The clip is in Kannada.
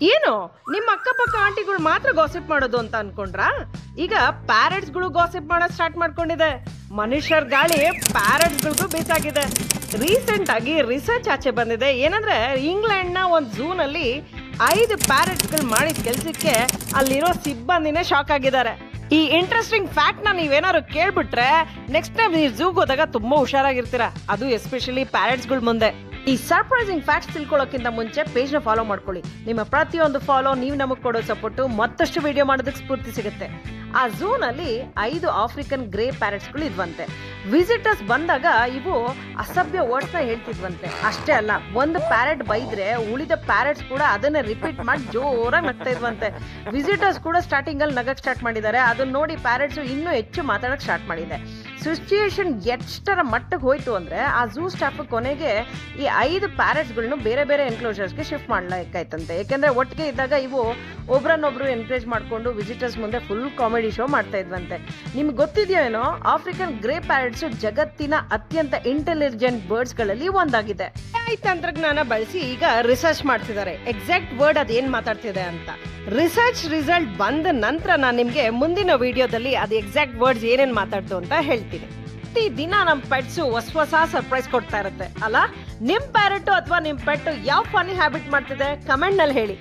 ಏನು ನಿಮ್ಮ ಅಕ್ಕಪಕ್ಕ ಆಂಟಿಗಳು ಮಾತ್ರ ಗಾಸಿಪ್ ಮಾಡೋದು ಅಂತ ಅನ್ಕೊಂಡ್ರಾ? ಈಗ ಪ್ಯಾರೆಟ್ಸ್ಗಳು ಗಾಸಿಪ್ ಮಾಡೋದು ಸ್ಟಾರ್ಟ್ ಮಾಡ್ಕೊಂಡಿದೆ. ಮನುಷ್ಯರ ಗಾಳಿ ಪ್ಯಾರೆಟ್ಸ್ಗಳಿಗೂ ಬೇಸಾಗಿದೆ. ರೀಸೆಂಟ್ ಆಗಿ ರಿಸರ್ಚ್ ಆಚೆ ಬಂದಿದೆ. ಏನಂದ್ರೆ ಇಂಗ್ಲೆಂಡ್ ನ ಒಂದು ಝೂ ನಲ್ಲಿ 5 ಪ್ಯಾರೆಟ್ಸ್ಗಳು ಮಾಡಿದ ಕೆಲ್ಸಕ್ಕೆ ಅಲ್ಲಿರೋ ಸಿಬ್ಬಂದಿನೇ ಶಾಕ್ ಆಗಿದ್ದಾರೆ. ಈ ಇಂಟ್ರೆಸ್ಟಿಂಗ್ ಫ್ಯಾಕ್ಟ್ ನ ನೀವೇನಾದ್ರು ಕೇಳ್ಬಿಟ್ರೆ ನೆಕ್ಸ್ಟ್ ಟೈಮ್ ನೀವು ಝೂಗ್ ಹೋದಾಗ ತುಂಬಾ ಹುಷಾರಾಗಿರ್ತೀರಾ, ಅದು ಎಸ್ಪೆಷಲಿ ಪ್ಯಾರೆಟ್ಸ್ಗಳ ಮುಂದೆ. ಈ ಸರ್ಪ್ರೈಸಿಂಗ್ ಫ್ಯಾಕ್ಟ್ಸ್ ತಿಳ್ಕೊಳ್ಳೋಕ್ಕಿಂತ ಮುಂಚೆ ಪೇಜ್ ನ ಫಾಲೋ ಮಾಡ್ಕೊಳ್ಳಿ. ನಿಮ್ಮ ಪ್ರತಿಯೊಂದು ಫಾಲೋ ನೀವು ನಮಗೆ ಕೊಡೋ ಸಪೋರ್ಟ್ ಮತ್ತಷ್ಟು ವಿಡಿಯೋ ಮಾಡೋದಕ್ಕೆ ಸ್ಫೂರ್ತಿ ಸಿಗುತ್ತೆ. ಆ ಝೂ ನಲ್ಲಿ 5 ಆಫ್ರಿಕನ್ ಗ್ರೇ ಪ್ಯಾರೆಟ್ಸ್ಗಳು ಇದ್ವಂತೆ. ವಿಸಿಟರ್ಸ್ ಬಂದಾಗ ಇವು ಅಸಭ್ಯ ವರ್ಡ್ಸ್ ನ ಹೇಳ್ತಿದ್ವಂತೆ. ಅಷ್ಟೇ ಅಲ್ಲ, ಒಂದು ಪ್ಯಾರೆಟ್ ಬೈದ್ರೆ ಉಳಿದ ಪ್ಯಾರೆಟ್ಸ್ ಕೂಡ ಅದನ್ನ ರಿಪೀಟ್ ಮಾಡಿ ಜೋರಾಗಿ ನಗ್ತಾ ಇದ್ವಂತೆ. ವಿಸಿಟರ್ಸ್ ಕೂಡ ಸ್ಟಾರ್ಟಿಂಗ್ ಅಲ್ಲಿ ನಗಕ್ ಸ್ಟಾರ್ಟ್ ಮಾಡಿದ್ದಾರೆ. ಅದನ್ನ ನೋಡಿ ಪ್ಯಾರೆಟ್ಸ್ ಇನ್ನೂ ಹೆಚ್ಚು ಮಾತಾಡಕ್ ಸ್ಟಾರ್ಟ್ ಮಾಡಿದೆ. ಸಿಚುಯೇಷನ್ ಎಷ್ಟರ ಮಟ್ಟಕ್ಕೆ ಹೋಯ್ತು ಅಂದ್ರೆ ಆ ಝೂ ಸ್ಟಾಫ್ ಕೊನೆಗೆ ಈ 5 ಪ್ಯಾರೆಟ್ಸ್ಗಳನ್ನು ಬೇರೆ ಬೇರೆ ಎನ್ಕ್ಲೋಜರ್ಸ್ಗೆ ಶಿಫ್ಟ್ ಮಾಡ್ಲಾಯ್ತಂತೆ. ಯಾಕೆಂದ್ರೆ ಒಟ್ಟಿಗೆ ಇದ್ದಾಗ ಇವು ಒಬ್ರನ್ನೊಬ್ರು ಎನ್ಕರೇಜ್ ಮಾಡ್ಕೊಂಡು ವಿಸಿಟರ್ಸ್ ಮುಂದೆ ಫುಲ್ ಕಾಮಿಡಿ ಶೋ ಮಾಡ್ತಾ ಇದ್ವಂತೆ. ನಿಮ್ಗೆ ಗೊತ್ತಿದೆಯೋ ಏನೋ, ಆಫ್ರಿಕನ್ ಗ್ರೇ ಪ್ಯಾರೆಟ್ಸ್ ಜಗತ್ತಿನ ಅತ್ಯಂತ ಇಂಟೆಲಿಜೆಂಟ್ ಬರ್ಡ್ಸ್ ಗಳಲ್ಲಿ ಒಂದಾಗಿದೆ. AI ತಂತ್ರಜ್ಞಾನ ಬಳಸಿ ಈಗ ರಿಸರ್ಚ್ ಮಾಡ್ತಿದ್ದಾರೆ ಎಕ್ಸಾಕ್ಟ್ ವರ್ಡ್ ಅದೇನ್ ಮಾತಾಡ್ತಿದೆ ಅಂತ. ರಿಸರ್ಚ್ ರಿಸಲ್ಟ್ ಬಂದ ನಂತರ ನಾನು ನಿಮ್ಗೆ ಮುಂದಿನ ವಿಡಿಯೋದಲ್ಲಿ ಅದು ಎಕ್ಸಾಕ್ಟ್ ವರ್ಡ್ಸ್ ಏನೇನ್ ಮಾತಾಡ್ತು ಅಂತ ಹೇಳ್ತೀನಿ. ಪ್ರತಿ ದಿನ ನಮ್ ಪೆಟ್ಸ್ ಹೊಸ ಸರ್ಪ್ರೈಸ್ ಕೊಡ್ತಾ ಇರುತ್ತೆ ಅಲ್ಲ? ನಿಮ್ ಪ್ಯಾರೆಟ್ ಅಥವಾ ನಿಮ್ ಪೆಟ್ ಯಾವ ಫನಿ ಹ್ಯಾಬಿಟ್ ಮಾಡ್ತಿದೆ ಕಮೆಂಟ್ ನಲ್ಲಿ ಹೇಳಿ.